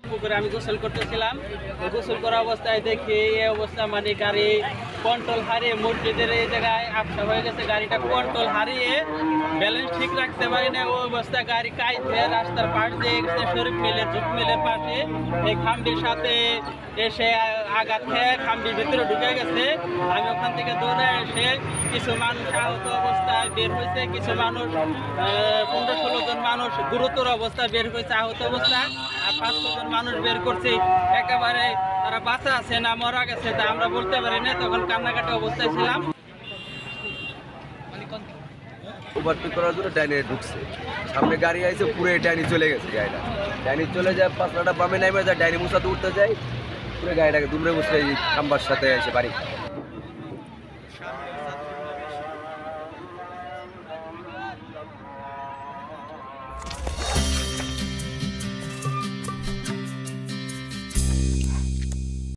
পুকুরে আমি গোসল করতেছিলাম। গোসল করা অবস্থায় দেখি এই অবস্থা, মানে গাড়ি কন্ট্রোল হারিয়ে মসজিদের এই জায়গায় আপসা হয়ে গেছে। গাড়িটা কন্ট্রোল হারিয়ে ব্যালেন্স ঠিক রাখতে পারি না, ওই অবস্থা গাড়ি কাইতে রাস্তার পাশ দিয়ে গেছে শরীফ মিলের জুট মিলের পাশে। এই খাম্বির সাথে এসে আঘাত খেয়ে খাম্বির ভিতরে ঢুকে গেছে। আমি ওখান থেকে দৌড়ে এসে কিছু মানুষ আহত অবস্থায় বের হয়েছে, কিছু মানুষ 15-16 জন মানুষ গুরুতর অবস্থায় বের হয়েছে আহত অবস্থায়, আর 5-6 জন মানুষ বের করছি। একেবারে তারা বাঁচা আছে না মরা গেছে তা আমরা বলতে পারি না, তখন কান্নাকাটি অবস্থায় ছিলাম। ওভারটেক করার জন্য ডাইনে ঢুকছে, সামনে গাড়ি আইছে, পুরো ডাইনি চলে গেছে। গাড়িটা ডাইনি চলে যায়, পাঁচলাটা বামে নামে যায়, ডাইনি মুসাতে উঠতে যায়, পুরো গাড়িটাকে দুমড়ে মুচড়ে খাম্বার সাথে এসে বাড়ি।